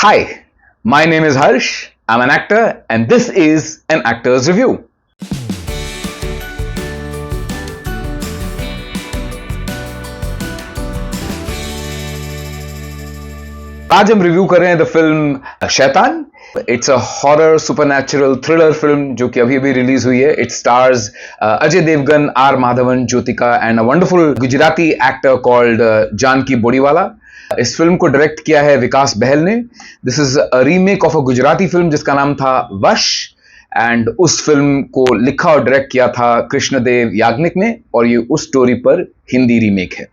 Hi, my name is Harsh. I'm an actor, and this is an actor's review. आज हम review कर रहे हैं the film Shaitaan. It's a horror supernatural thriller film जो कि अभी अभी रिलीज हुई है. It stars Ajay Devgn, R Madhavan, Jyothika and a wonderful Gujarati actor called Janki Boriwala. इस फिल्म को डायरेक्ट किया है विकास बहल ने. This is a remake of a Gujarati film जिसका नाम था वश, एंड उस फिल्म को लिखा और डायरेक्ट किया था कृष्णदेव याग्निक ने, और ये उस स्टोरी पर हिंदी रीमेक है.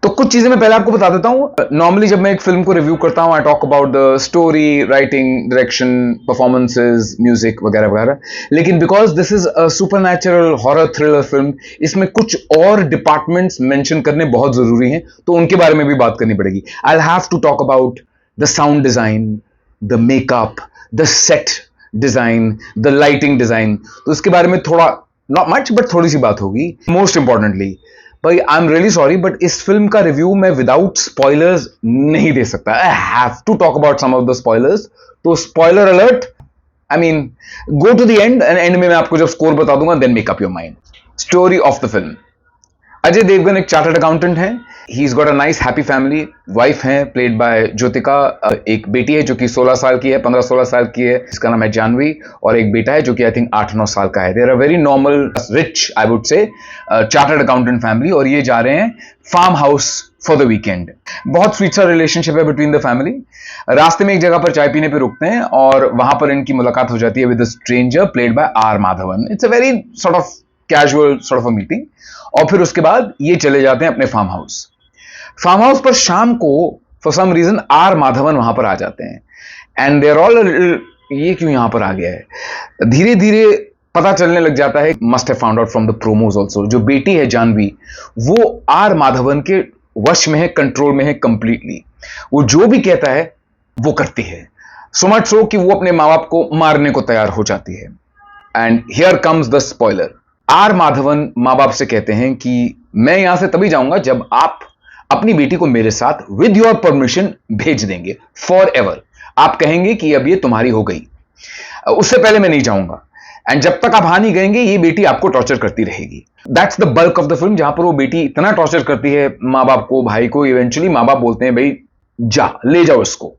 तो कुछ चीजें मैं पहले आपको बता देता हूं. नॉर्मली जब मैं एक फिल्म को रिव्यू करता हूं, I talk about the story, writing, direction, performances, music वगैरह वगैरह. लेकिन because this is a supernatural horror thriller film, इसमें कुछ और डिपार्टमेंट्स मेंशन करने बहुत जरूरी हैं, तो उनके बारे में भी बात करनी पड़ेगी. I have to talk about the sound design, the makeup, the set design, the lighting design. तो इसके बारे में थोड़ा, नॉट मच बट थोड़ी सी बात होगी. मोस्ट इंपॉर्टेंटली भाई, I am really sorry but इस फिल्म का रिव्यू मैं विदाउट स्पॉयलर्स नहीं दे सकता. I have to talk about some of the spoilers. तो spoiler alert. I mean, go to the end, end end में मैं आपको जब स्कोर बता दूंगा then make up your mind. Story of the film. Ajay Devgn एक चार्टर्ड अकाउंटेंट हैं. He is got a nice happy family. Wife है प्लेड बाय ज्योतिका. एक बेटी है जो कि 16 साल की है, 15-16 साल की है, इसका नाम है जानवी. और एक बेटा है जो कि आई थिंक 8-9 साल का है. They are a very normal, rich, I would say chartered accountant family. और ये जा रहे हैं farm house for the weekend. बहुत स्वीट सा रिलेशनशिप है बिटवीन द फैमिली. रास्ते में एक जगह पर चाय पीने पे रुकते हैं और वहां पर इनकी मुलाकात हो जाती है with a stranger played by R Madhavan. It's a very sort of casual sort of a meeting. और फिर उसके बाद ये चले जाते हैं अपने फार्म हाउस. फार्म हाउस पर शाम को for some reason R Madhavan वहां पर आ जाते हैं. एंड देर ऑल, ये क्यों यहां पर आ गया है. धीरे धीरे पता चलने लग जाता है, must have found out from the promos also, जो बेटी है जानवी वो आर माधवन के वश में है, कंट्रोल में है कंप्लीटली. वो जो भी कहता है वो करती है. सो मच सो कि वो अपने माँ बाप को मारने को तैयार हो जाती है. And here comes the spoiler. R Madhavan माँ बाप से कहते हैं कि मैं यहां से तभी जाऊंगा जब आप अपनी बेटी को मेरे साथ विद योर परमिशन भेज देंगे फॉर एवर. आप कहेंगे कि अब ये तुम्हारी हो गई, उससे पहले मैं नहीं जाऊंगा. एंड जब तक आप हाँ नहीं कहेंगे ये बेटी आपको टॉर्चर करती रहेगी. That's the bulk of the film, जहां पर वो बेटी इतना टॉर्चर करती है माँ बाप को, भाई को. इवेंचुअली माँ बाप बोलते हैं भाई जा, ले जाओ इसको.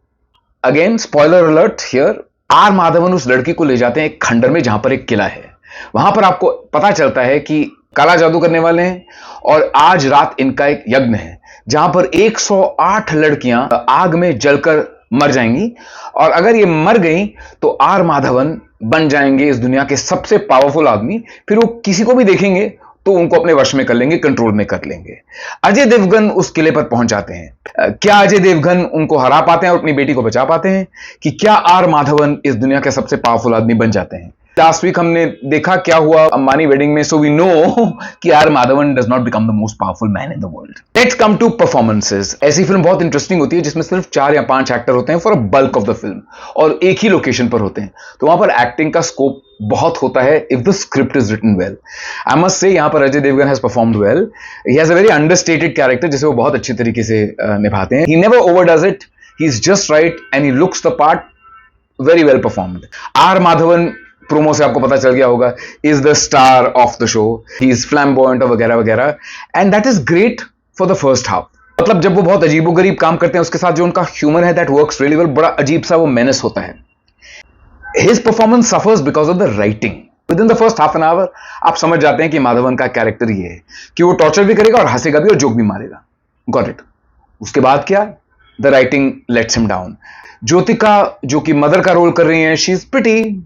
Again spoiler alert here. R Madhavan उस लड़की को ले जाते हैं एक खंडर में जहां पर एक किला है. वहां पर आपको पता चलता है कि काला जादू करने वाले हैं और आज रात इनका एक यज्ञ है जहां पर 108 लड़कियां आग में जलकर मर जाएंगी. और अगर ये मर गई तो आर माधवन बन जाएंगे इस दुनिया के सबसे पावरफुल आदमी. फिर वो किसी को भी देखेंगे तो उनको अपने वश में कर लेंगे, कंट्रोल में कर लेंगे. अजय देवगन उस किले पर पहुंच जाते हैं. क्या अजय देवगन उनको हरा पाते हैं और अपनी बेटी को बचा पाते हैं, कि क्या आर माधवन इस दुनिया के सबसे पावरफुल आदमी बन जाते हैं. लास्ट वीक हमने देखा क्या हुआ अंबानी वेडिंग में, सो वी नो कि R Madhavan does not become the most powerful man in the world. Let's come to performances. ऐसी फिल्म बहुत इंटरेस्टिंग होती है जिसमें सिर्फ 4 या 5 एक्टर होते हैं for a bulk of the film, और एक ही लोकेशन पर होते हैं. तो वहां पर एक्टिंग का स्कोप बहुत होता है if the script is written well. I must say यहां पर Ajay Devgn has performed well. He has a very understated character जिसे वो बहुत अच्छी तरीके से निभाते हैं. He never overdoes it. He is just right and he looks the part. Very well performed. R Madhavan, promo से आपको पता चल गया होगा, is the star of the show. He is flamboyant वगैरह वगैरह, and that is great for the first half. मतलब जब वो बहुत अजीबोगरीब काम करते हैं उसके साथ जो उनका ह्यूमर है दैट वर्क्स रियली वेल. बड़ा अजीब सा वो मेनेस होता है. His performance suffers because of the writing. With in the first half an hour आप समझ जाते हैं कि माधवन का कैरेक्टर ये है कि वो टॉर्चर भी करेगा और हंसेगा भी और जोक भी मारेगा. Got it. उसके बाद क्या, the writing lets him down. Jyothika जो कि मदर का रोल कर रही है, शी इज प्रिटी.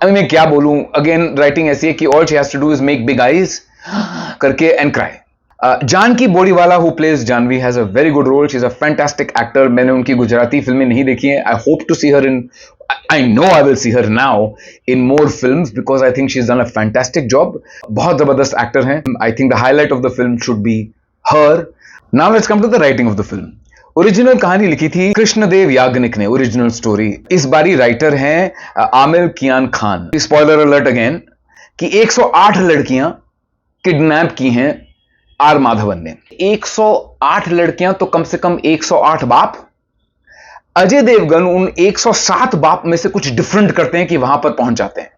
मैं क्या बोलूं, अगेन राइटिंग ऐसी है कि all she has to do is make big eyes करके and cry. Janki Boriwala who plays Janvi has a very good role. She is a fantastic actor. मैंने उनकी गुजराती फिल्में नहीं देखी हैं. I hope to see her in, I know I will see her now in more films because I think she's done a fantastic job. बहुत जबरदस्त actor हैं. I think the highlight of the film should be her. Now let's come to the writing of the film. Original कहानी लिखी थी कृष्णदेव याग्निक ने, original story. इस बारी writer हैं आमिर कियान खान. स्पॉइलर अलर्ट अगेन, कि 108 लड़कियां किडनैप की हैं आर माधवन ने. 108 लड़कियां तो कम से कम 108 बाप. अजय देवगन उन 107 बाप में से कुछ डिफरेंट करते हैं कि वहां पर पहुंच जाते हैं,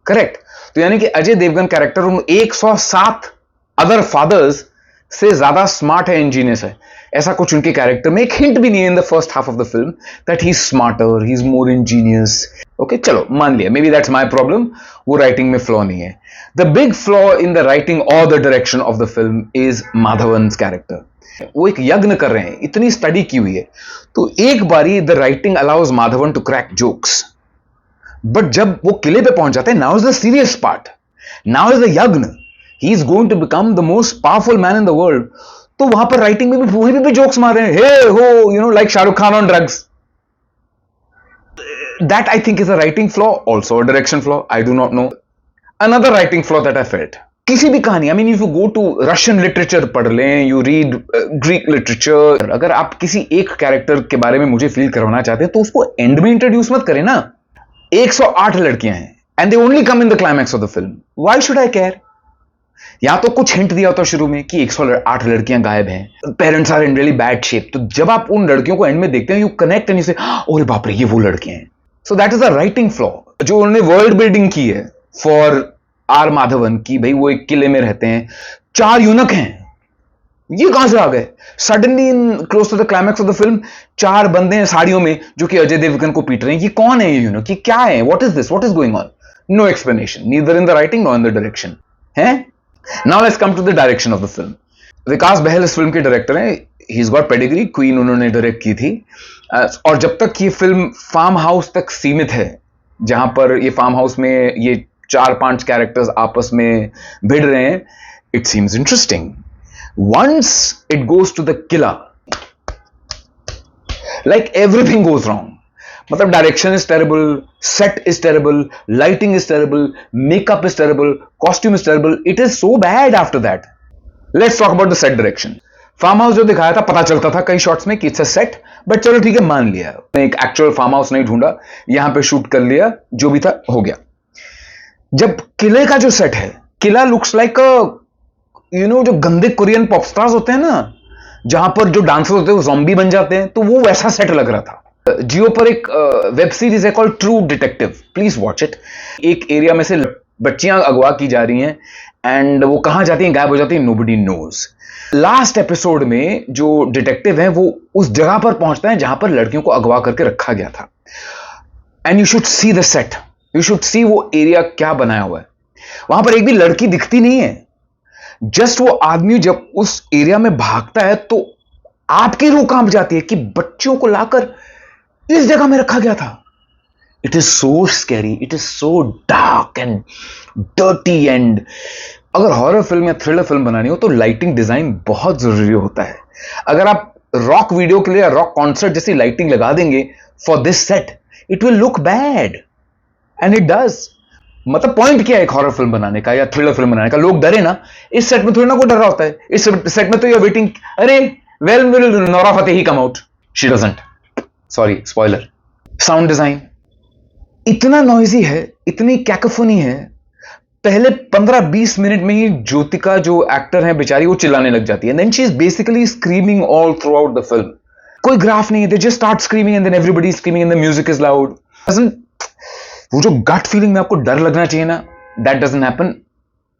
करेक्ट। तो यानी कि अजय देवगन कैरेक्टर उन 107 अदर फादर्स से ज्यादा स्मार्ट है, इंजीनियस है। ऐसा कुछ उनके कैरेक्टर में एक हिंट भी नहीं है in the first half of the film that he is smarter, he is more ingenious. Okay, चलो मान लिया, maybe that's my problem, वो राइटिंग में फ्लॉ नहीं है। The big flaw in the writing और the direction of the film is Madhavan's character. वो एक यज्ञ कर रहे हैं, इतनी स्टडी की हुई है, तो एक बारी the writing allows Madhavan to crack jokes, but जब वो किले पे पहुंच जाते हैं, now is the serious part, now is the यज्ञ, he is going to become the most powerful man in the world. तो वहां पर राइटिंग में भी वही भी जोक्स मार रहे हैं, hey ho, you know, like Shahrukh Khan on drugs. That I think is a writing flaw, also a direction flaw, I do not know. Another writing flaw that I felt, किसी भी कहानी, I mean if you go to Russian literature पढ़ लें, you read Greek literature, अगर आप किसी एक character के बारे में मुझे फील करवाना चाहते हैं तो उसको एंड में इंट्रोड्यूस मत करें ना। 108 लड़कियां हैं and they only come in the climax of the film, why should I care? या तो कुछ हिंट दिया होता शुरू में कि 108 लड़कियां गायब हैं, parents are in really bad shape, तो जब आप उन लड़कियों को एंड में देखते हैं, यू कनेक्ट एंड यू से, ओरे बाप रे, ये वो लड़कियां हैं। So that is a writing flaw जो उन्होंने वर्ल्ड बिल्डिंग की है फॉर आर माधवन की। भाई वो एक किले में रहते हैं, 4 यूनक हैं, ये कहां से आ गए? Suddenly in close to the climax of the film 4 बंदे हैं साड़ियों में जो कि अजय देवगन को पीट रहे हैं। ये कौन है ये यूनक, ये क्या है, what is this, what is going on? No explanation, neither in the writing nor in the direction है। Now let's come to the direction of the film. Vikas Bahl इस फिल्म के डायरेक्टर हैं, he is got pedigree, Queen उन्होंने direct की थी। और जब तक ये फिल्म फार्म हाउस तक सीमित है, जहां पर ये फार्म हाउस में ये 4-5 कैरेक्टर्स आपस में भिड़ रहे हैं, it seems interesting. Once it goes to the किला, लाइक एवरीथिंग गोज रॉन्ग। मतलब direction is terrible, set is terrible, lighting is terrible, makeup is terrible, costume is terrible, it is so bad after that. Let's talk about the set direction. Farm house जो दिखाया था, पता चलता था कई shots में कि इट्स अ सेट, बट चलो ठीक है, मान लिया, एक एक्चुअल फार्म हाउस नहीं ढूंढा, यहां पे शूट कर लिया, जो भी था हो गया। जब किले का जो सेट है, किला लुक्स लाइक यू नो, जो गंदे कोरियन पॉप स्टार्स होते हैं ना, जहां पर जो डांसर्स होते हैं वो ज़ॉम्बी बन जाते हैं, तो वो वैसा सेट लग रहा था। जियो पर एक वेब सीरीज है called true detective, please watch it. एक एरिया में से बच्चियां अगवा की जा रही हैं एंड वो कहां जाती हैं, गायब हो जाती हैं, नोबडी नोज। लास्ट एपिसोड में जो डिटेक्टिव है वो उस जगह पर पहुंचता है जहां पर लड़कियों को अगवा करके रखा गया था। And you should see the set, you should see वो एरिया क्या बनाया हुआ है। वहां पर एक भी लड़की दिखती नहीं है, जस्ट वो आदमी जब उस एरिया में भागता है तो आपकी रूह कांप जाती है कि बच्चों को लाकर इस जगह में रखा गया था। It is so scary, it is so dark and dirty. And अगर हॉरर फिल्म या थ्रिलर फिल्म बनानी हो तो लाइटिंग डिजाइन बहुत जरूरी होता है। अगर आप रॉक वीडियो के लिए या रॉक कॉन्सर्ट जैसी लाइटिंग लगा देंगे for this set, it will look bad and it does. मतलब पॉइंट क्या है एक हॉरर फिल्म बनाने का या थ्रिलर फिल्म बनाने का? लोग डरे ना, इस सेट में थोड़ी ना कोई डर रहा होता है। इस सेट में तो यू वेटिंग, अरे well will Nora Fatehi come out, she doesn't, sorry spoiler. Sound design इतना नॉइजी है, इतनी कैकोफोनी है, पहले 15-20 मिनट में ही ज्योतिका जो एक्टर है बेचारी वो चिल्लाने लग जाती है। Then she is basically screaming all throughout the film. कोई ग्राफ नहीं है, they just start screaming and then everybody screaming and the music is loud. वो जो गट फीलिंग में आपको डर लगना चाहिए ना, that doesn't happen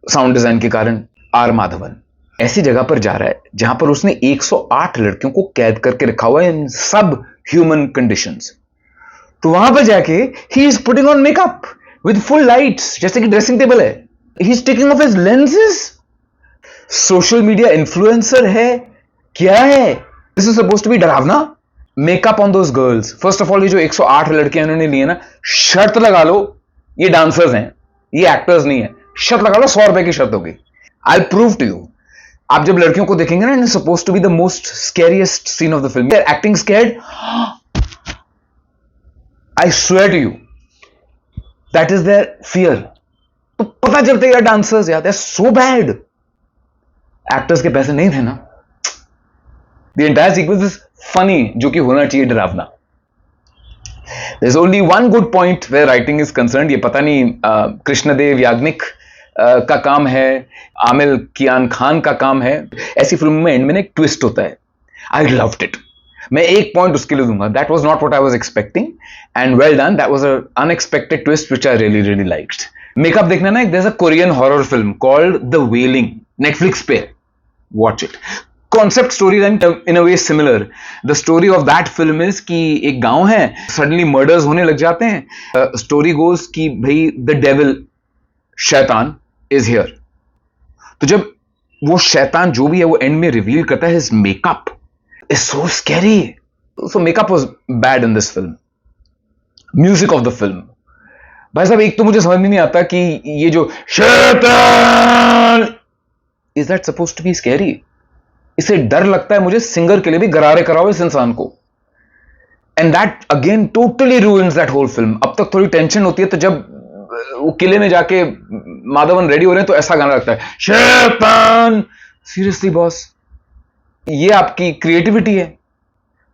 sound design के कारण। आर माधवन ऐसी जगह पर जा रहा है जहां पर उसने 108 लड़कियों को कैद करके रखा हुआ है इन सब ह्यूमन कंडीशंस। तो वहां पर जाके he is putting on makeup with full lights, जैसे कि ड्रेसिंग टेबल है। He is taking off his lenses. Social media influencer है क्या है? This is supposed to be डरावना। Makeup on those girls. First of all ये जो 108 लड़कियां इन्होंने ली है ना, शर्त लगा लो ये डांसर्स हैं, ये एक्टर्स नहीं है। शर्त लगा लो, 100 रुपए की शर्त होगी। I prove to you. आप जब लड़कियों को देखेंगे ना, it's supposed to be the most scariest scene of the film. They are acting scared. I swear to you that is their fear. तो पता चलता है यार डांसर्स यार, they are so bad. Actors के पैसे नहीं थे ना। The entire sequence is funny, जो कि होना चाहिए डरावना। There's only one good point where writing is concerned. ये पता नहीं कृष्णदेव याग्निक का काम है, आमिर कियान खान का काम है। ऐसी फिल्म में एंड में एक ट्विस्ट होता है। I loved it. मैं एक पॉइंट उसके लिए दूंगा, that was not what I was expecting and well done, that was a unexpected twist which I really really liked. Makeup देखना ना, there is a Korean horror film called the Wailing, Netflix पे, watch it. Concept story line in a way similar. The story of that film is कि एक गांव है, suddenly murders होने लग जाते हैं. स्टोरी गोज कि भाई द डेविल, शैतान इज हियर. तो जब वो शैतान जो भी है वो एंड में रिवील करता है his makeup is so scary. So makeup was bad in this film. Music of the film, भाई साहब एक तो मुझे समझ में नहीं आता कि ये जो Shaitaan, is that suppose to be scary? इसे डर लगता है मुझे सिंगर के लिए भी, गरारे कराओ इस इंसान को. And that again totally ruins that whole film. अब तक थोड़ी टेंशन होती है तो जब वो किले में जाके माधवन रेडी हो रहे हैं तो ऐसा गाना लगता है, शैतान. सीरियसली बॉस, ये आपकी क्रिएटिविटी है?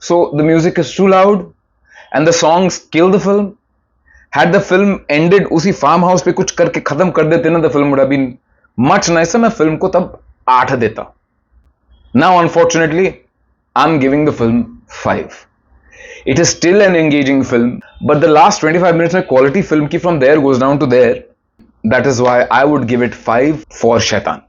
So the music is too loud and the songs kill the film. Had the film ended उसी फार्म हाउस पे कुछ करके खत्म कर देते ना, the film would have been much nicer. मैं फिल्म को तब 8 देता. Now unfortunately I am giving the film 5. It is still an engaging film, but the last 25 minutes में quality film की from there goes down to there. That is why I would give it 5 for Shaitan.